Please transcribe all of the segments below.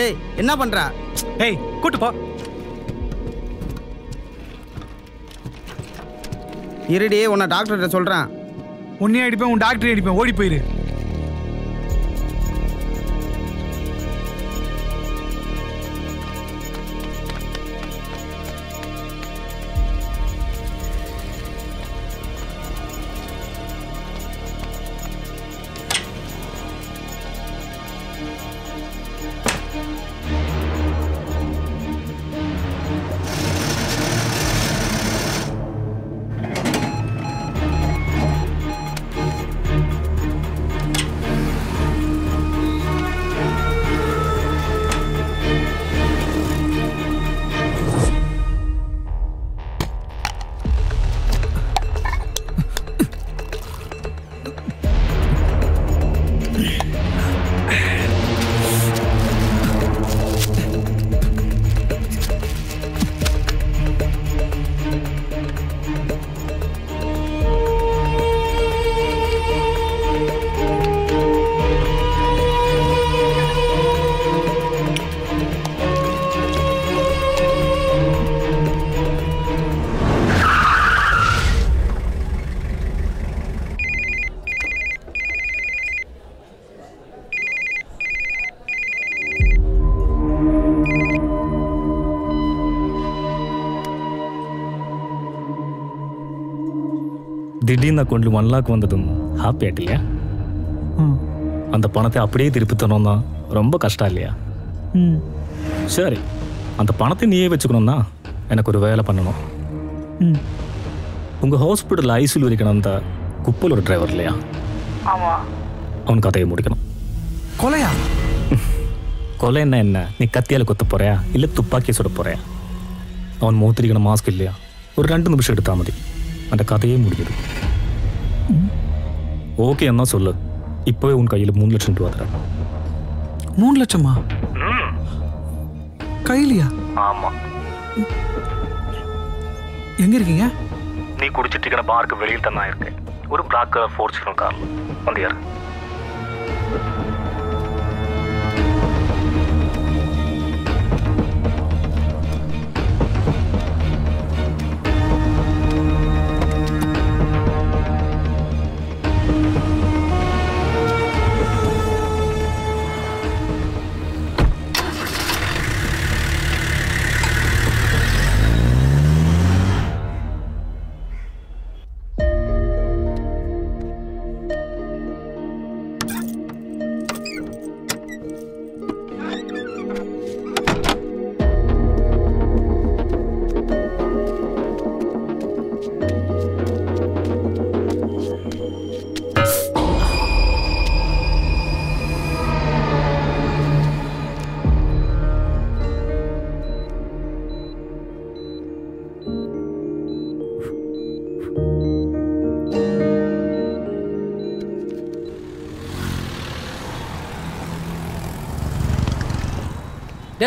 ஏய் என்ன பண்ற? ஏய் கூட்டு போ. இருடி உன்னை டாக்டர்கிட்ட சொல்றேன். உன்னையே அடிப்பேன், உன் டாக்டரே அடிப்பேன், ஓடி போயிரு. திடீர்னு அக்கௌண்ட்ல 1 lakh வந்ததும் ஹாப்பி ஆகிட்டு இல்லையா? அந்த பணத்தை அப்படியே திருப்பி தரணும் தான் ரொம்ப கஷ்டம் இல்லையா? சரி, அந்த பணத்தை நீயே வச்சுக்கணும்னா எனக்கு ஒரு வேலை பண்ணணும். உங்கள் ஹாஸ்பிட்டலில் ஐசியூ இருக்கணும் அந்த குப்பல் ஒரு டிரைவர் இல்லையா? ஆமாம். அவனுக்கு கதையை முடிக்கணும். கொலையா? கொலை என்ன? நீ கத்தியால் கொத்த போறியா இல்லை துப்பாக்கியை சுட போறியா? அவன் மூத்திரிக்கணும் மாஸ்க் இல்லையா? ஒரு 2 நிமிஷம் எடுத்தா மதி, அந்த கதையே முடியுது. ஓகே என்ன சொல்லு, இப்போவே உன் கையில் 3 லட்சம் ரூபா தரேன். 3 லட்சமா? கையிலையா? ஆமாம். எங்க இருக்கீங்க? நீ குடிச்சிட்டு இருக்கிற பார்க்கு வெளியில் தான் இருக்கேன். ஒரு பிளாக் கலர் ஃபோர்ச்சுனர் கார்ல வந்து யாரு?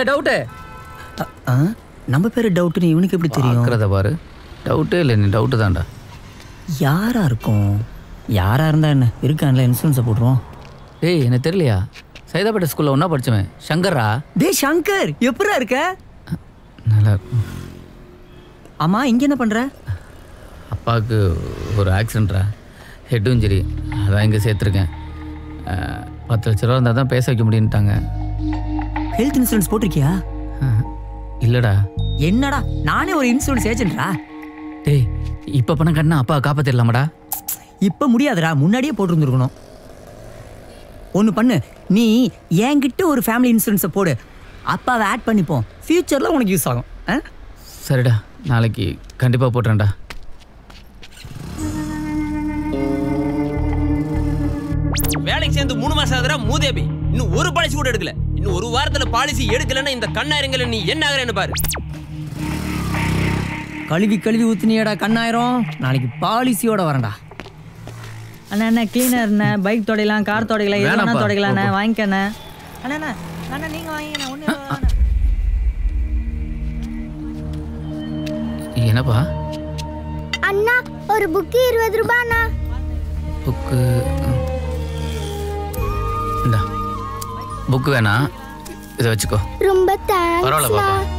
டவுட்டு நம்ம பேர் டவுட்டுன்னு இவனுக்கு எப்படி தெரியும்? இருக்கிறத பாரு, டவுட்டே இல்லை, நீ டவுட்டு தான்டா. யாரா இருக்கும்? யாரா இருந்தா என்ன, இருக்கான்ல இன்சூரன்ஸை போடுறோம். டேய் எனக்கு தெரியலையா, சைதாப்பேட்டை ஸ்கூலில் ஒன்றா படித்தவன் சங்கரா. டேய் சங்கர், எப்படா இருக்க? நல்லா. ஆமாம், இங்கே என்ன பண்ணுற? அப்பாவுக்கு ஒரு ஆக்சிடென்ட்ரா, ஹெட் இன்ஜுரி, அதான் இங்கே சேர்த்துருக்கேன். 10 லட்ச ரூபா இருந்தால் தான் பேச வைக்க முடியுன்ட்டாங்க. Health insurance போட்டிருக்கியா? இல்லைடா. என்னடா, நானே ஒரு இன்சூரன்ஸ் ஏஜென்ட்ரா. டேய் இப்போ பணம் கட்டினா அப்பா காப்பாற்றிடலாமாடா? இப்போ முடியாதுடா, முன்னாடியே போட்டிருந்துருக்கணும். ஒன்று பண்ணு, நீ என்கிட்ட ஒரு ஃபேமிலி இன்சூரன்ஸை போடு, அப்பாவை ஆட் பண்ணிப்போம், ஃப்யூச்சரில் உனக்கு யூஸ் ஆகும். சரிடா, நாளைக்கு கண்டிப்பாக போட்டுறேன்டா. வேலைக்கு சேர்ந்து 3 மாசம் ஆகுதுடா மூதேபி, இன்னும் ஒரு பாலிசி கூட எடுக்கல. இன்னும் ஒரு வாரத்துல பாலிசி எடுக்கலன்னா இந்த கண்ணாயிரங்களை நீ என்ன ஆகுறேன்னு பாரு. கழுவி கழுவி ஊத்துனியடா கண்ணாயிரம், நாளைக்கு பாலிசியோட வரேன்டா. அண்ணா என்ன கிளீனர்ண்ணே, பைக் தொடையலாம், கார் தொடைக்கலாம், எது வேணா தொடைக்கலாண்ணே, வாங்கிக்கண்ணே. அண்ணா அண்ணா நீங்கள் வாங்கிக்கண்ணே. ஒன்று என்னப்பா? அண்ணா ஒரு புக்கு 20 ரூபாண்ணா. புக்கு இந்தா. புக்கு வேணாம், இதை வச்சுக்கோ. ரொம்ப பரவாயில்ல தேங்க்ஸ்டா. பாப்பா.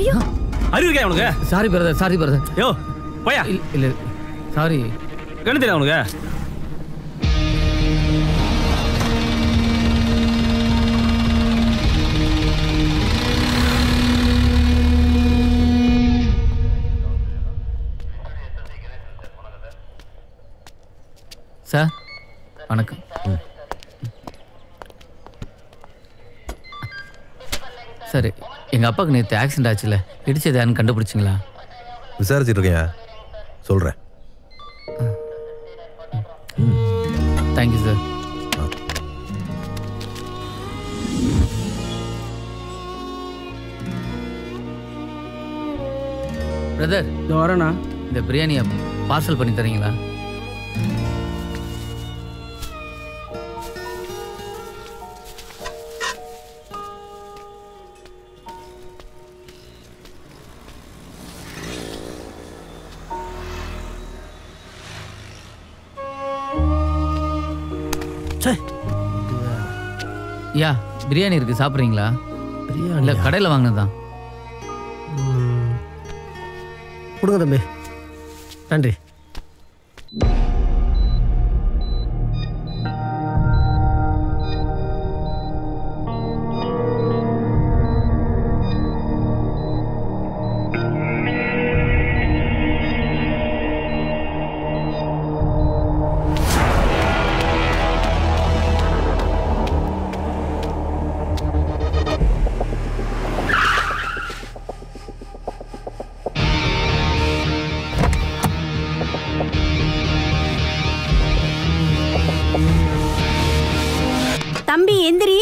ஐயோ அறிவுக்கே அவனுக்கு. Sorry brother, sorry brother. யோ போயா. இல்லை சாரி. கண்ணு தெரியும் அவனுக்கு. சார் வணக்கம். சரி, எங்கள் அப்பாவுக்கு நேற்று ஆக்சிடென்ட் ஆச்சுல, இடிச்சது யாருன்னு கண்டுபிடிச்சிங்களா? விசாரிச்சுட்டு இருக்கேன், சொல்கிறேன். Thank you sir. பிரதர் வரேண்ணா. இந்த பிரியாணியை பார்சல் பண்ணி தரீங்களா? யா பிரியாணி இருக்கு, சாப்பிட்றீங்களா? இல்லை கடையில் வாங்கினதுதான். கொடுங்க தம்பி, நன்றி. தம்பி எந்திரி.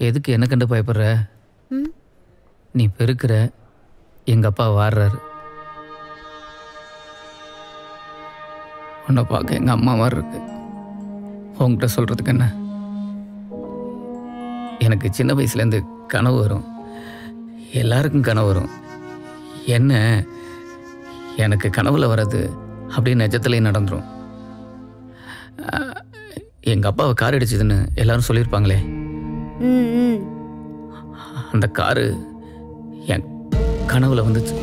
எதுக்கு என்ன கண்டு பயப்படுற? நீ பெருக்கிற, எங்கள் அப்பா வாடுறாரு. உன்னை பார்க்க எங்கள் அம்மா மாதிரி இருக்கு. உங்ககிட்ட சொல்கிறதுக்கு என்ன? எனக்கு சின்ன வயசுலேருந்து கனவு வரும், எல்லாருக்கும் கனவு வரும். என்ன எனக்கு கனவுல வர்றது அப்படியே நிஜத்துலேயும் நடந்துடும். எங்கள் அப்பாவை கார் அடிச்சதுன்னு எல்லாரும் சொல்லியிருப்பாங்களே, அந்த காரு என் கனவுல வந்துச்சு.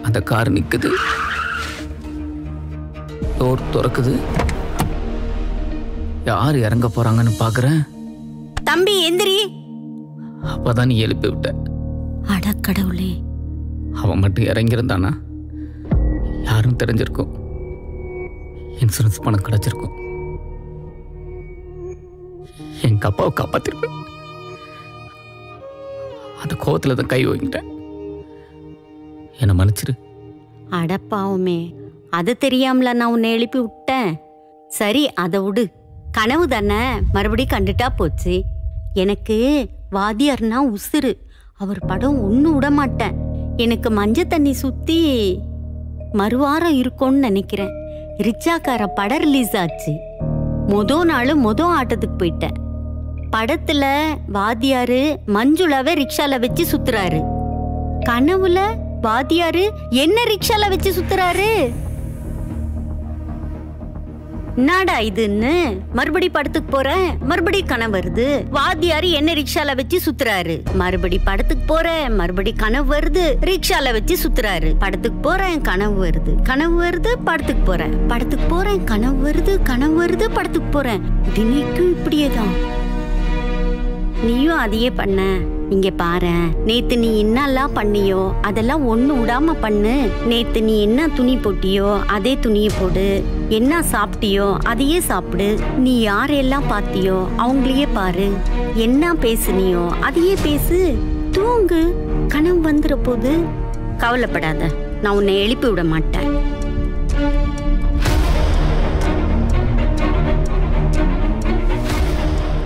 அந்த கார் நிக்குது, டோர் திறக்குது, யார் இறங்க போறாங்கன்னு பாக்குறேன். தம்பி எந்திரி. அப்பதான் நீ எழுப்பி விட்ட. அடக்கடவுளே, அவன் மட்டும் இறங்கியிருந்தானா யாரும் தெரிஞ்சிருக்கும், இன்சூரன்ஸ் பணம் கிடைச்சிருக்கும், எங்க அப்பாவை காப்பாத்திருப்பேன். அந்த கோவத்துல தான் கை வாங்கிட்டேன். என்னை மன்னிச்சிரு. அடப்பாவுமே, அது தெரியாமல நான் உன்னை எழுப்பி விட்டேன். சரி அதை விடு, கனவு தானே, மறுபடியும் கண்டுட்டா போச்சு. எனக்கு வாத்தியார்னா உசுறு. அவர் படம் ஒன்றும் விட மாட்டேன். எனக்கு மஞ்சள் தண்ணி சுற்றி மறுவாரம் இருக்கும்னு நினைக்கிறேன். ரிச்சாக்கார படம் ரிலீஸ் ஆச்சு. நாள் ஆட்டத்துக்கு போயிட்டேன். படத்துல வாத்தியாரு மஞ்சுளாவை ரிக்ஷால வச்சு சுத்துறாரு. கனவுல வாத்தியாரு என்ன ரிக்ஷால வச்சு சுத்துறாரு. என்னடா இதுன்னு மறுபடி படத்துக்கு போறேன், மறுபடி கனவு வருது. வாத்தியாரு என்ன ரிக்ஷால வச்சு சுத்துறாரு. மறுபடி படத்துக்கு போறேன், மறுபடி கனவு வருது, ரிக்ஷால வச்சு சுத்துறாரு. படத்துக்கு போறேன், கனவு வருது, கனவு வருது, படத்துக்கு போறேன், படத்துக்கு போறேன், கனவு வருது, கனவு வருது, படத்துக்கு போறேன். தினைக்கும் இப்படியேதான். நீயும் அதையே பண்ண. இங்க பாரேன், நேத்து நீ என்னெல்லாம் பண்ணியோ அதெல்லாம் ஒண்ணு விடாம பண்ணு. நேத்து நீ என்ன துணி போட்டியோ அதே துணியை போடு. என்ன சாப்பிட்டியோ அதையே சாப்பிடு. நீ யாரெல்லாம் பார்த்தியோ அவங்களையே பாரு. என்ன பேசுனியோ அதையே பேசு. தூங்கு, கனவு வந்துற போது. கவலைப்படாத, நான் உன்னை எழுப்பி விட மாட்டேன்.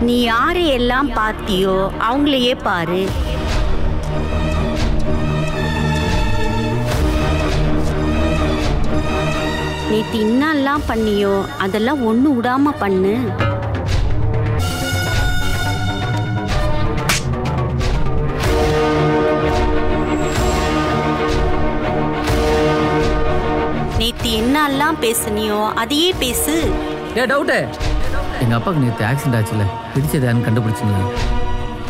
நீ யாரையெல்லாம் பார்த்தியோ அவங்களையே பாரு. நேத்து என்னெல்லாம் பண்ணியோ அதெல்லாம் ஒண்ணு விடாம பண்ணு. நேத்து என்னெல்லாம் பேசுனியோ அதையே பேசு. டவுட்டு, எங்க அப்பாவுக்கு நேற்று ஆக்சிடென்ட் ஆச்சுல, இடிச்சதான்னு கண்டுபிடிச்சிங்களா?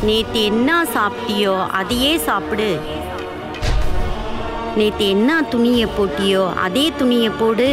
நேத்து என்ன சாப்பிட்டியோ அதையே சாப்பிடு. நேத்து என்ன துணியை போட்டியோ அதே துணியை போடு.